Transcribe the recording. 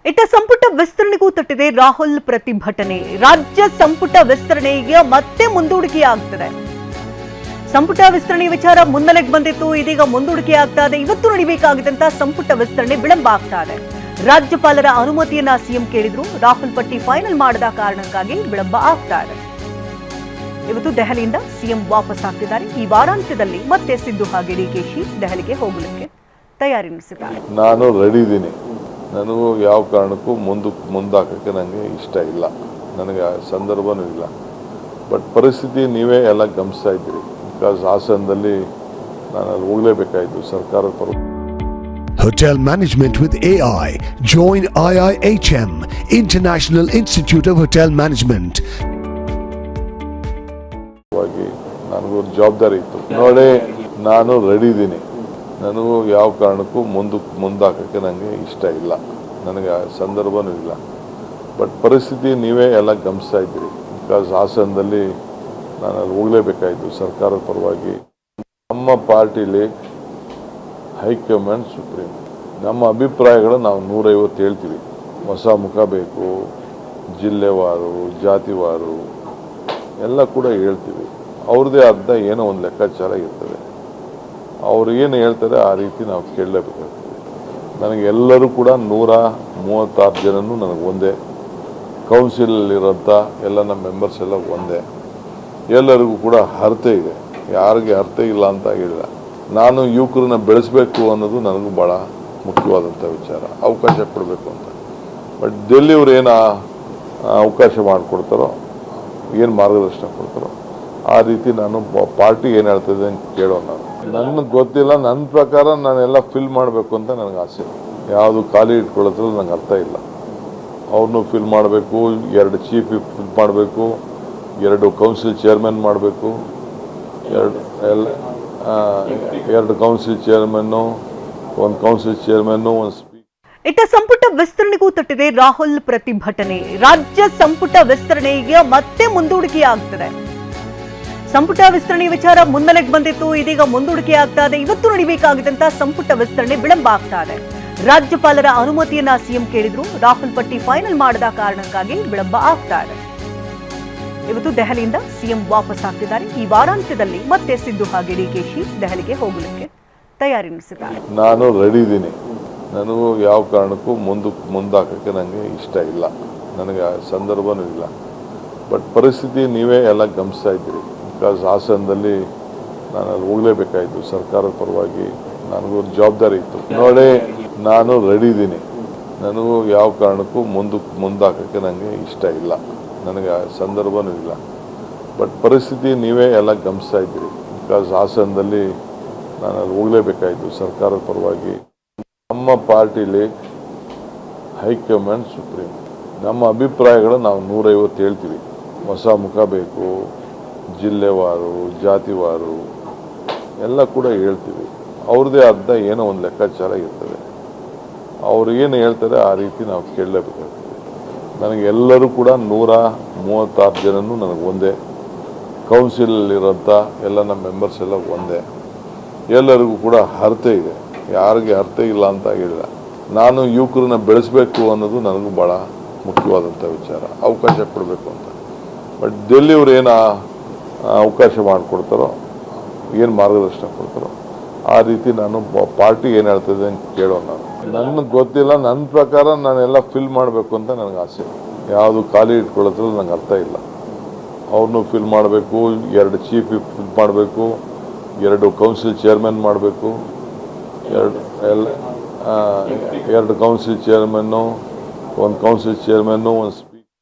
ಇತ್ತ ಸಂಪುಟ ವಿಸ್ತರಣೆಗೂ ತಟ್ಟಿದೆ ರಾಹುಲ್ ಪ್ರತಿಭಟನೆ. ರಾಜ್ಯ ಸಂಪುಟ ವಿಸ್ತರಣೆಗೆ ಮತ್ತೆ ಮುಂದೂಡಿಕೆಯಾಗುತ್ತದೆ. ಸಂಪುಟ ವಿಸ್ತರಣೆ ವಿಚಾರ ಮುನ್ನೆಲೆಗೆ ಬಂದಿತ್ತು, ಇದೀಗ ಮುಂದೂಡಿಕೆ ಆಗ್ತಾ ಇದೆ. ಇವತ್ತು ನಡೀಬೇಕಾಗಿದ್ದಂತ ಸಂಪುಟ ವಿಸ್ತರಣೆ ವಿಳಂಬ ಆಗ್ತಾ ಇದೆ. ರಾಜ್ಯಪಾಲರ ಅನುಮತಿಯನ್ನ ಸಿಎಂ ಕೇಳಿದ್ರು, ರಾಹುಲ್ ಪಟ್ಟಿ ಫೈನಲ್ ಮಾಡದ ಕಾರಣಕ್ಕಾಗಿ ವಿಳಂಬ ಆಗ್ತಾ ಇದೆ. ಇವತ್ತು ದೆಹಲಿಯಿಂದ ಸಿಎಂ ವಾಪಸ್ ಆಗ್ತಿದ್ದಾರೆ. ಈ ವಾರಾಂತ್ಯದಲ್ಲಿ ಮತ್ತೆ ಸಿದ್ದು ಹಾಗೆ ಡಿಕೆಶಿ ದೆಹಲಿಗೆ ಹೋಗಲಿಕ್ಕೆ ತಯಾರಿ ನಡೆಸಿದ್ದಾರೆ. ನಾನು ರೆಡಿ ಇದ್ದೀನಿ. ನನಗೂ ಯಾವ ಕಾರಣಕ್ಕೂ ಮುಂದಾಕಕ್ಕೆ ನನಗೆ ಇಷ್ಟ ಇಲ್ಲ, ನನಗೆ ಸಂದರ್ಭನೂ ಇಲ್ಲ. ಬಟ್ ಪರಿಸ್ಥಿತಿ ನೀವೇ ಎಲ್ಲ ಗಮನಿಸ್ತಾ ಇದ್ದೀರಿ. ಬಿಕಾಸ್ ಹಾಸನದಲ್ಲಿ ನಾನು ಅಲ್ಲಿ ಹೋಗಲೇಬೇಕಾಯಿತು ಸರ್ಕಾರದ ಪರ. Hotel Management with AI. Join IIHM, International Institute of Hotel Management. ನನಗೂ ಜವಾಬ್ದಾರಿ ಇತ್ತು. ನೋಡಿ, ನಾನು ರೆಡಿ ಇದ್ದೀನಿ. ನನಗೂ ಯಾವ ಕಾರಣಕ್ಕೂ ಮುಂದಾಕಕ್ಕೆ ನನಗೆ ಇಷ್ಟ ಇಲ್ಲ, ನನಗೆ ಸಂದರ್ಭನೂ ಇಲ್ಲ. ಬಟ್ ಪರಿಸ್ಥಿತಿ ನೀವೇ ಎಲ್ಲ ಗಮನಿಸ್ತಾ ಇದ್ದೀರಿ. ಬಿಕಾಸ್ ಹಾಸನದಲ್ಲಿ ನಾನು ಅಲ್ಲಿ ಹೋಗಲೇಬೇಕಾಯಿತು ಸರ್ಕಾರದ ಪರವಾಗಿ. ನಮ್ಮ ಪಾರ್ಟಿಲಿ ಹೈಕಮಾಂಡ್ ಸುಪ್ರೀಂ, ನಮ್ಮ ಅಭಿಪ್ರಾಯಗಳು ನಾವು 150 ಹೇಳ್ತೀವಿ. ಹೊಸ ಮುಖ ಬೇಕು, ಜಿಲ್ಲೆವಾರು ಜಾತಿವಾರು ಎಲ್ಲ ಕೂಡ ಹೇಳ್ತೀವಿ. ಅವ್ರದ್ದೇ ಆದ ಏನೋ ಒಂದು ಲೆಕ್ಕಾಚಾರ ಇರ್ತದೆ. ಅವ್ರು ಏನು ಹೇಳ್ತಾರೆ ಆ ರೀತಿ ನಾವು ಕೇಳಲೇಬೇಕಾಗ್ತದೆ. ನನಗೆ ಎಲ್ಲರೂ ಕೂಡ 136 ಜನನೂ ನನಗೆ ಒಂದೇ. ಕೌನ್ಸಿಲಲ್ಲಿರೋಂಥ ಎಲ್ಲ ನಮ್ಮ ಮೆಂಬರ್ಸ್ ಎಲ್ಲ ಒಂದೇ. ಎಲ್ಲರಿಗೂ ಕೂಡ ಅರ್ಥ ಇದೆ, ಯಾರಿಗೆ ಅರ್ಥ ಇಲ್ಲ ಅಂತ ಹೇಳಿಲ್ಲ. ನಾನು ಯುವಕರನ್ನ ಬೆಳೆಸಬೇಕು ಅನ್ನೋದು ನನಗೂ ಭಾಳ ಮುಖ್ಯವಾದಂಥ ವಿಚಾರ. ಅವಕಾಶ ಕೊಡಬೇಕು ಅಂತ. ಬಟ್ ಡೆಲ್ಲಿಯವ್ರು ಏನು ಅವಕಾಶ ಮಾಡಿಕೊಡ್ತಾರೋ, ಏನು ಮಾರ್ಗದರ್ಶನ ಕೊಡ್ತಾರೋ ಆ ರೀತಿ ನಾನು ಪಾರ್ಟಿ ಏನು ಹೇಳ್ತದೆ ಅಂತ ಕೇಳೋಣ. ನನಗೆ ಗೊತ್ತಿಲ್ಲ. ನನ್ನ ಪ್ರಕಾರ ನಾನೆಲ್ಲ ಫಿಲ್ ಮಾಡಬೇಕು ಅಂತ ನನಗೆ ಆಸೆ. ಯಾವುದು ಖಾಲಿ ಇಟ್ಕೊಳ್ಳೋದ್ರಲ್ಲಿ ನನಗೆ ಅರ್ಥ ಇಲ್ಲ. ಅವ್ರನ್ನೂ ಫಿಲ್ ಮಾಡಬೇಕು, 2 ಚೀಫ್ ಫಿಲ್ ಮಾಡಬೇಕು, 2 ಕೌನ್ಸಿಲ್ ಚೇರ್ಮನ್ ಮಾಡಬೇಕು, 2 ಕೌನ್ಸಿಲ್ ಚೇರ್ಮನ್ನು, 1 ಕೌನ್ಸಿಲ್ ಚೇರ್ಮನ್ನು, 1 ಸ್ಪೀಕರ್. ಇತ್ತ ಸಂಪುಟ ವಿಸ್ತರಣೆಗೂ ತಟ್ಟಿದೆ ರಾಹುಲ್ ಪ್ರತಿಭಟನೆ. ರಾಜ್ಯ ಸಂಪುಟ ವಿಸ್ತರಣೆಗೆ ಮತ್ತೆ ಮುಂದೂಡಿಕೆಯಾಗುತ್ತದೆ. ಸಂಪುಟ ವಿಸ್ತರಣೆ ವಿಚಾರ ಮುನ್ನೆಲೆಗೆ ಬಂದಿತ್ತು, ಇದೀಗ ಮುಂದೂಡಿಕೆ ಆಗ್ತಾ ಇದೆ. ಇವತ್ತು ನಡೀಬೇಕಾಗಿದ್ದಂತ ಸಂಪುಟ ವಿಸ್ತರಣೆ ವಿಳಂಬ ಆಗ್ತಾ ಇದೆ. ರಾಜ್ಯಪಾಲರ ಅನುಮತಿಯನ್ನ ಸಿಎಂ ಕೇಳಿದ್ರು, ರಾಹುಲ್ ಪಟ್ಟಿ ಫೈನಲ್ ಮಾಡದ ಕಾರಣಕ್ಕಾಗಿ ವಿಳಂಬ ಆಗ್ತಾ ಇದೆ. ಇವತ್ತು ದೆಹಲಿಯಿಂದ ಸಿಎಂ ವಾಪಸ್ ಆಗ್ತಿದ್ದಾರೆ. ಈ ವಾರಾಂತ್ಯದಲ್ಲಿ ಮತ್ತೆ ಸಿದ್ದು ಹಾಗೆ ಡಿಕೆಶಿ ದೆಹಲಿಗೆ ಹೋಗಲಿಕ್ಕೆ ತಯಾರಿ ನಡೆಸಿದ್ದಾರೆ. ನಾನು ರೆಡಿ ಇದ್ದೀನಿ. ನನಗೂ ಯಾವ ಕಾರಣಕ್ಕೂ ಮುಂದಾಕಕ್ಕೆ ನನಗೆ ಇಷ್ಟ ಇಲ್ಲ, ನನಗೆ ಸಂದರ್ಭನೂ ಇಲ್ಲ. ಬಟ್ ಪರಿಸ್ಥಿತಿ ನೀವೇ ಎಲ್ಲ ಗಮನಿಸ್ತಾ ಇದ್ದೀರಿ. ಬಿಕಾಸ್ ಹಾಸನದಲ್ಲಿ ನಾನು ಅಲ್ಲಿ ಹೋಗಲೇಬೇಕಾಯಿತು ಸರ್ಕಾರದ ಪರವಾಗಿ. ನನಗೂ ಜವಾಬ್ದಾರಿ ಇತ್ತು. ನೋಡಿ, ನಾನು ರೆಡಿ ಇದ್ದೀನಿ. ನನಗೂ ಯಾವ ಕಾರಣಕ್ಕೂ ಮುಂದಾಕಕ್ಕೆ ನನಗೆ ಇಷ್ಟ ಇಲ್ಲ, ನನಗೆ ಸಂದರ್ಭನೂ ಇಲ್ಲ. ಬಟ್ ಪರಿಸ್ಥಿತಿ ನೀವೇ ಎಲ್ಲ ಗಮನಿಸ್ತಾ ಇದ್ದೀರಿ. ಬಿಕಾಸ್ ಹಾಸನದಲ್ಲಿ ನಾನು ಅಲ್ಲಿ ಹೋಗಲೇಬೇಕಾಯಿತು ಸರ್ಕಾರದ ಪರವಾಗಿ. ನಮ್ಮ ಪಾರ್ಟಿಲಿ ಹೈಕಮಾಂಡ್ ಸುಪ್ರೀಂ, ನಮ್ಮ ಅಭಿಪ್ರಾಯಗಳು ನಾವು 150 ಹೇಳ್ತೀವಿ. ಹೊಸ ಮುಖ ಬೇಕು, ಜಿಲ್ಲೆವಾರು ಜಾತಿವಾರು ಎಲ್ಲ ಕೂಡ ಹೇಳ್ತೀವಿ. ಅವ್ರದ್ದೇ ಆದ ಏನೋ ಒಂದು ಲೆಕ್ಕಾಚಾರ ಇರ್ತದೆ. ಅವ್ರು ಏನು ಹೇಳ್ತಾರೆ ಆ ರೀತಿ ನಾವು ಕೇಳಲೇಬೇಕಾಗ್ತದೆ. ನನಗೆ ಎಲ್ಲರೂ ಕೂಡ 136 ಜನನೂ ನನಗೆ ಒಂದೇ. ಕೌನ್ಸಿಲಲ್ಲಿರೋಂಥ ಎಲ್ಲ ನಮ್ಮ ಮೆಂಬರ್ಸ್ ಎಲ್ಲ ಒಂದೇ. ಎಲ್ಲರಿಗೂ ಕೂಡ ಅರ್ಥ ಇದೆ, ಯಾರಿಗೆ ಅರ್ಥ ಇಲ್ಲ ಅಂತ ಹೇಳಿಲ್ಲ. ನಾನು ಯುವಕರನ್ನ ಬೆಳೆಸಬೇಕು ಅನ್ನೋದು ನನಗೂ ಭಾಳ ಮುಖ್ಯವಾದಂಥ ವಿಚಾರ. ಅವಕಾಶ ಕೊಡಬೇಕು ಅಂತ. ಬಟ್ ಡೆಲ್ಲಿಯವ್ರು ಏನು ಅವಕಾಶ ಮಾಡಿಕೊಡ್ತಾರೋ, ಏನು ಮಾರ್ಗದರ್ಶನ ಕೊಡ್ತಾರೋ ಆ ರೀತಿ ನಾನು ಪಾರ್ಟಿ ಏನು ಹೇಳ್ತದೆ ಅಂತ ಕೇಳೋಣ. ನನಗೆ ಗೊತ್ತಿಲ್ಲ. ನನ್ನ ಪ್ರಕಾರ ನಾನೆಲ್ಲ ಫಿಲ್ ಮಾಡಬೇಕು ಅಂತ ನನಗೆ ಆಸೆ. ಯಾವುದು ಖಾಲಿ ಇಟ್ಕೊಳ್ಳೋದ್ರಲ್ಲಿ ನನಗೆ ಅರ್ಥ ಇಲ್ಲ. ಅವ್ರನ್ನೂ ಫಿಲ್ ಮಾಡಬೇಕು, 2 ಚೀಫ್ ಫಿಲ್ ಮಾಡಬೇಕು, 2 ಕೌನ್ಸಿಲ್ ಚೇರ್ಮನ್ ಮಾಡಬೇಕು, 2 ಕೌನ್ಸಿಲ್ ಚೇರ್ಮನ್ನು, 1 ಕೌನ್ಸಿಲ್ ಚೇರ್ಮನ್ನು, 1